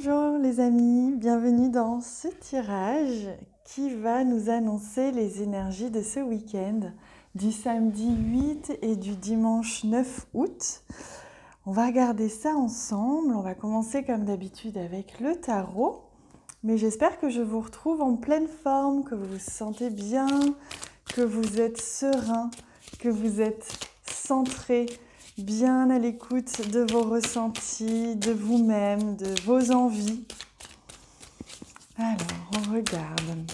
Bonjour les amis, bienvenue dans ce tirage qui va nous annoncer les énergies de ce week-end du samedi 8 et du dimanche 9 août. On va regarder ça ensemble, on va commencer comme d'habitude avec le tarot, mais j'espère que je vous retrouve en pleine forme, que vous vous sentez bien, que vous êtes serein, que vous êtes centré, bien à l'écoute de vos ressentis, de vous-même, de vos envies. Alors, on regarde.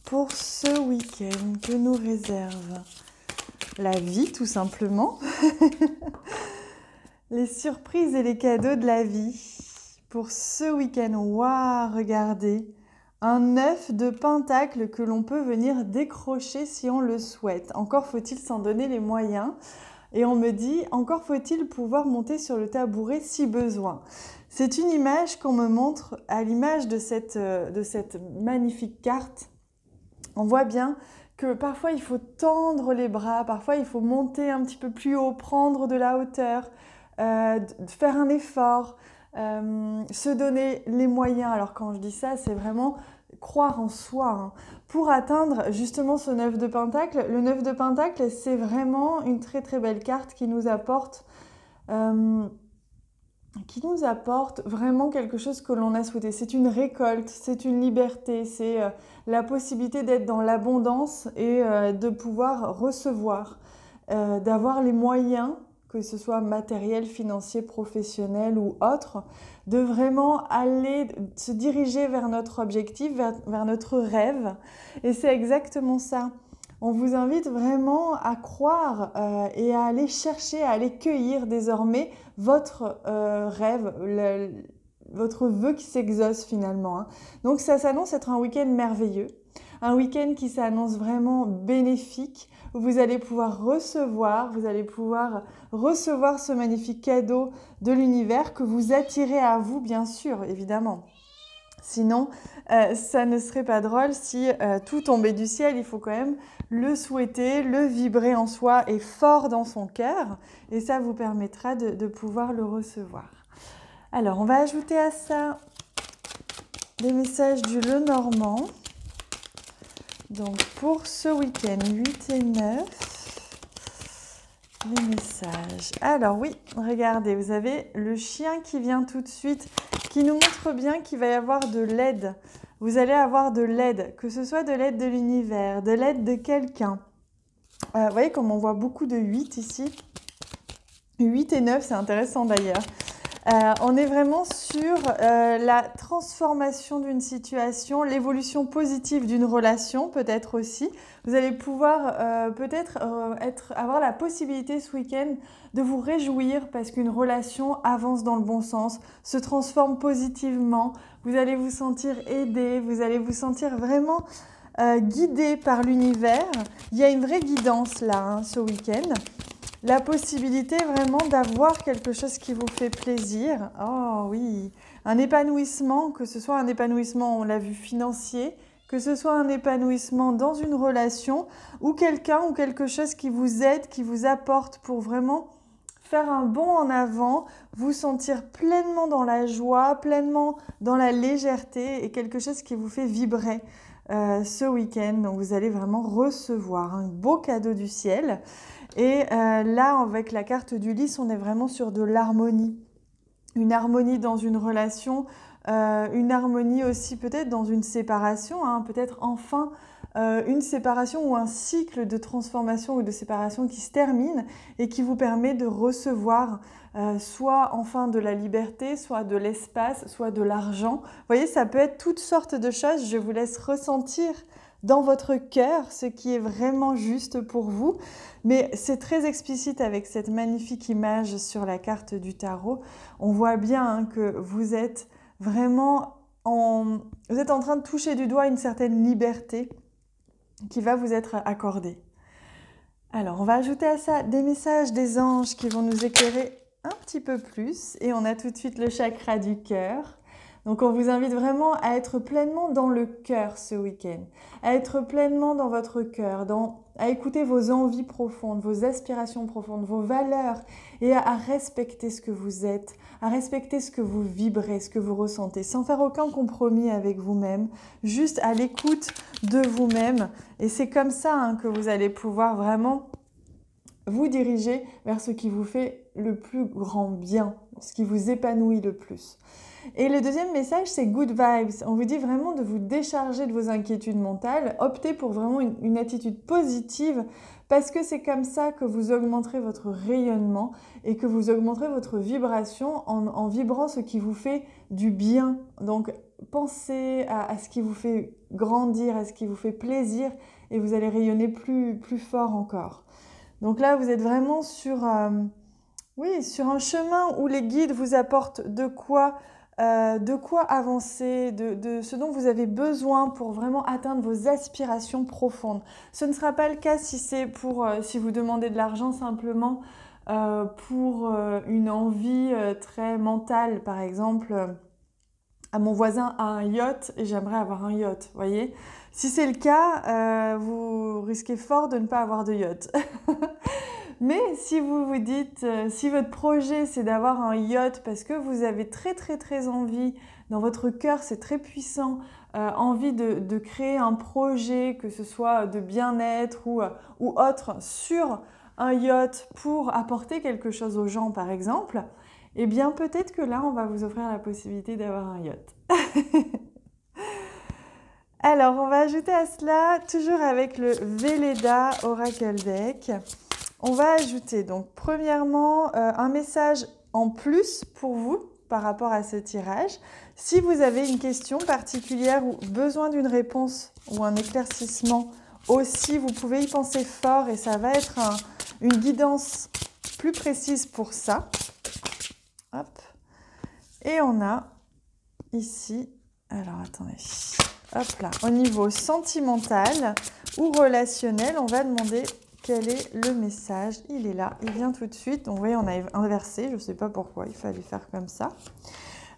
Pour ce week-end que nous réserve la vie, tout simplement. Les surprises et les cadeaux de la vie. Pour ce week-end, waouh, regardez. Un 9 de pentacle que l'on peut venir décrocher si on le souhaite. Encore faut-il s'en donner les moyens. Et on me dit, encore faut-il pouvoir monter sur le tabouret si besoin. C'est une image qu'on me montre à l'image de cette magnifique carte. On voit bien que parfois il faut tendre les bras, parfois il faut monter un petit peu plus haut, prendre de la hauteur, faire un effort, se donner les moyens. Alors quand je dis ça, c'est vraiment croire en soi, hein. Pour atteindre justement ce 9 de pentacle. Le 9 de pentacle, c'est vraiment une très très belle carte qui nous apporte vraiment quelque chose que l'on a souhaité. C'est une récolte, c'est une liberté, c'est la possibilité d'être dans l'abondance et de pouvoir recevoir, d'avoir les moyens, que ce soit matériel, financier, professionnel ou autre, de vraiment aller se diriger vers notre objectif, vers notre rêve. Et c'est exactement ça. On vous invite vraiment à croire et à aller chercher, à aller cueillir désormais votre rêve, votre vœu qui s'exauce finalement, hein. Donc ça s'annonce être un week-end merveilleux, un week-end qui s'annonce vraiment bénéfique, où vous allez pouvoir recevoir ce magnifique cadeau de l'univers que vous attirez à vous, bien sûr, évidemment. Sinon, ça ne serait pas drôle si tout tombait du ciel. Il faut quand même le souhaiter, le vibrer en soi et fort dans son cœur. Et ça vous permettra de pouvoir le recevoir. Alors, on va ajouter à ça des messages du Lenormand. Donc, pour ce week-end, 8 et 9, les messages. Alors oui, regardez, vous avez le chien qui vient tout de suite, qui nous montre bien qu'il va y avoir de l'aide. Vous allez avoir de l'aide, que ce soit de l'aide de l'univers, de l'aide de quelqu'un. Vous voyez comme on voit beaucoup de 8 ici. 8 et 9, c'est intéressant d'ailleurs. On est vraiment sur la transformation d'une situation, l'évolution positive d'une relation peut-être aussi. Vous allez pouvoir avoir la possibilité ce week-end de vous réjouir parce qu'une relation avance dans le bon sens, se transforme positivement. Vous allez vous sentir aidé, vous allez vous sentir vraiment guidé par l'univers. Il y a une vraie guidance là, hein, ce week-end. La possibilité vraiment d'avoir quelque chose qui vous fait plaisir. Oh oui, un épanouissement, que ce soit un épanouissement, on l'a vu, financier, que ce soit un épanouissement dans une relation ou quelqu'un ou quelque chose qui vous aide, qui vous apporte pour vraiment faire un bond en avant, vous sentir pleinement dans la joie, pleinement dans la légèreté et quelque chose qui vous fait vibrer ce week-end. Donc vous allez vraiment recevoir un beau cadeau du ciel. Et là, avec la carte du lys, on est vraiment sur de l'harmonie. Une harmonie dans une relation, une harmonie aussi peut-être dans une séparation, hein, peut-être enfin une séparation ou un cycle de transformation ou de séparation qui se termine et qui vous permet de recevoir soit enfin de la liberté, soit de l'espace, soit de l'argent. Vous voyez, ça peut être toutes sortes de choses. Je vous laisse ressentir dans votre cœur ce qui est vraiment juste pour vous. Mais c'est très explicite avec cette magnifique image sur la carte du tarot. On voit bien hein, que vous êtes vraiment en train de toucher du doigt une certaine liberté qui va vous être accordée. Alors, on va ajouter à ça des messages des anges qui vont nous éclairer un petit peu plus. Et on a tout de suite le chakra du cœur. Donc on vous invite vraiment à être pleinement dans le cœur ce week-end, à être pleinement dans votre cœur, à écouter vos envies profondes, vos aspirations profondes, vos valeurs et à respecter ce que vous êtes, à respecter ce que vous vibrez, ce que vous ressentez, sans faire aucun compromis avec vous-même, juste à l'écoute de vous-même. Et c'est comme ça que vous allez pouvoir vraiment vous diriger vers ce qui vous fait le plus grand bien, ce qui vous épanouit le plus. Et le deuxième message, c'est good vibes. On vous dit vraiment de vous décharger de vos inquiétudes mentales. Optez pour vraiment une attitude positive parce que c'est comme ça que vous augmenterez votre rayonnement et que vous augmenterez votre vibration en vibrant ce qui vous fait du bien. Donc, pensez à ce qui vous fait grandir, à ce qui vous fait plaisir et vous allez rayonner plus fort encore. Donc là, vous êtes vraiment sur, sur un chemin où les guides vous apportent de quoi avancer, de ce dont vous avez besoin pour vraiment atteindre vos aspirations profondes. Ce ne sera pas le cas si c'est si vous demandez de l'argent simplement pour une envie très mentale. Par exemple, à mon voisin a un yacht et j'aimerais avoir un yacht, voyez. Si c'est le cas, vous risquez fort de ne pas avoir de yacht. Mais si vous vous dites, si votre projet c'est d'avoir un yacht parce que vous avez très très très envie, dans votre cœur c'est très puissant, envie de créer un projet, que ce soit de bien-être ou autre, sur un yacht pour apporter quelque chose aux gens par exemple, eh bien peut-être que là on va vous offrir la possibilité d'avoir un yacht. Alors on va ajouter à cela, toujours avec le Velleda Oracle Deck, on va ajouter donc premièrement un message en plus pour vous par rapport à ce tirage. Si vous avez une question particulière ou besoin d'une réponse ou un éclaircissement aussi, vous pouvez y penser fort et ça va être une guidance plus précise pour ça. Hop. Et on a ici, alors attendez, hop là, au niveau sentimental ou relationnel, on va demander quel est le message. Il est là, il vient tout de suite. Donc vous voyez, on a inversé, je ne sais pas pourquoi, il fallait faire comme ça.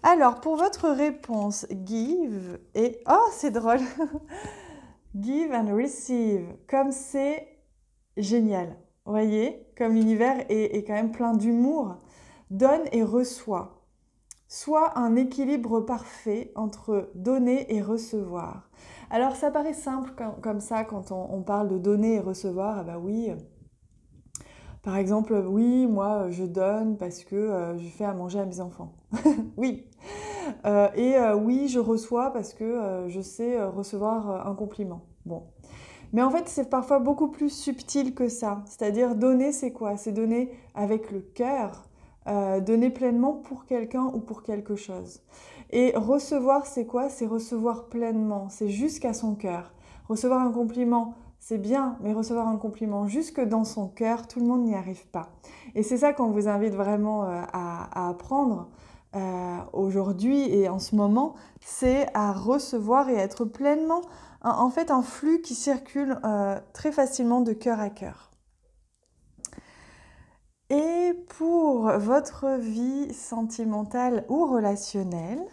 Alors, pour votre réponse, give et... Oh, c'est drôle. Give and receive, comme c'est génial. Vous voyez, comme l'univers est quand même plein d'humour. Donne et reçoit. Soit un équilibre parfait entre donner et recevoir. Alors ça paraît simple comme ça quand on parle de donner et recevoir. Ah bah oui, par exemple, oui, moi je donne parce que je fais à manger à mes enfants. Oui. Oui, je reçois parce que je sais recevoir un compliment. Bon. Mais en fait, c'est parfois beaucoup plus subtil que ça. C'est-à-dire donner, c'est quoi? C'est donner avec le cœur. Donner pleinement pour quelqu'un ou pour quelque chose. Et recevoir, c'est quoi? C'est recevoir pleinement, c'est jusqu'à son cœur. Recevoir un compliment, c'est bien, mais recevoir un compliment jusque dans son cœur, tout le monde n'y arrive pas. Et c'est ça qu'on vous invite vraiment à apprendre aujourd'hui et en ce moment, c'est à recevoir et à être pleinement, en fait, un flux qui circule très facilement de cœur à cœur. Et pour votre vie sentimentale ou relationnelle,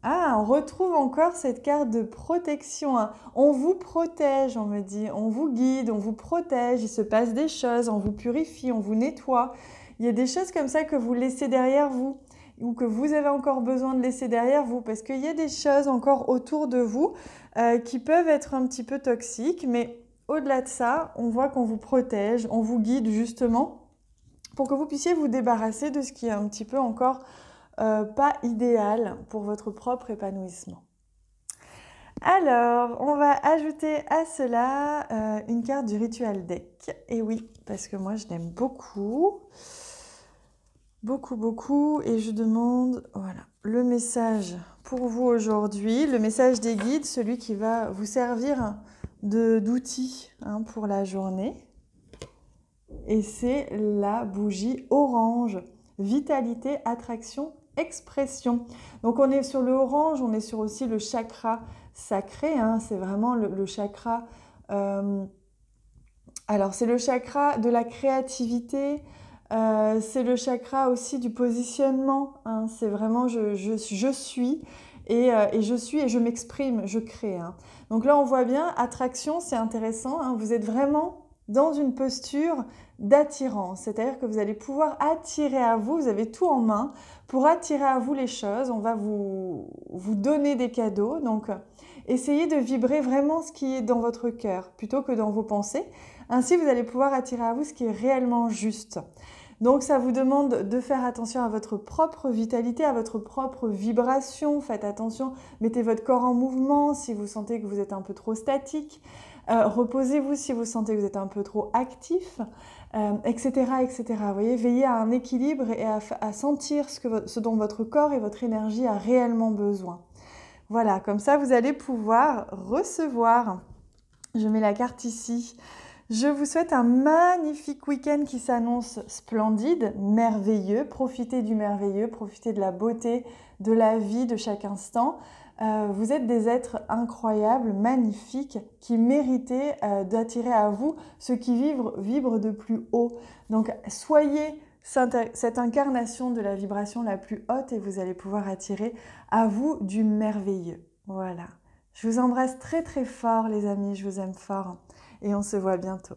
on retrouve encore cette carte de protection. On vous protège, on me dit, on vous guide, on vous protège, il se passe des choses, on vous purifie, on vous nettoie. Il y a des choses comme ça que vous laissez derrière vous ou que vous avez encore besoin de laisser derrière vous parce qu'il y a des choses encore autour de vous qui peuvent être un petit peu toxiques, mais au-delà de ça, on voit qu'on vous protège, on vous guide justement pour que vous puissiez vous débarrasser de ce qui est un petit peu encore pas idéal pour votre propre épanouissement. Alors, on va ajouter à cela une carte du Ritual Deck. Et oui, parce que moi je l'aime beaucoup. Beaucoup, beaucoup. Et je demande, voilà, le message pour vous aujourd'hui, le message des guides, celui qui va vous servir d'outil pour la journée. Et c'est la bougie orange. Vitalité, attraction, expression. Donc on est sur le orange, on est sur aussi le chakra sacré. C'est vraiment le chakra... alors c'est le chakra de la créativité, C'est le chakra aussi du positionnement, hein. C'est vraiment je suis et je suis et je m'exprime, je crée, hein. Donc là, on voit bien, attraction, c'est intéressant, hein. Vous êtes vraiment dans une posture d'attirance, c'est-à-dire que vous allez pouvoir attirer à vous, vous avez tout en main pour attirer à vous les choses. On va vous donner des cadeaux, donc essayez de vibrer vraiment ce qui est dans votre cœur plutôt que dans vos pensées. Ainsi, vous allez pouvoir attirer à vous ce qui est réellement juste. Donc ça vous demande de faire attention à votre propre vitalité, à votre propre vibration. Faites attention, mettez votre corps en mouvement si vous sentez que vous êtes un peu trop statique. Reposez-vous si vous sentez que vous êtes un peu trop actif, etc., etc. Vous voyez, veillez à un équilibre et à sentir ce dont votre corps et votre énergie a réellement besoin. Voilà, comme ça vous allez pouvoir recevoir. Je mets la carte ici. Je vous souhaite un magnifique week-end qui s'annonce splendide, merveilleux. Profitez du merveilleux, profitez de la beauté, de la vie, de chaque instant. Vous êtes des êtres incroyables, magnifiques, qui méritez d'attirer à vous ce qui vibre de plus haut. Donc soyez cette incarnation de la vibration la plus haute et vous allez pouvoir attirer à vous du merveilleux. Voilà. Je vous embrasse très très fort les amis, je vous aime fort et on se voit bientôt.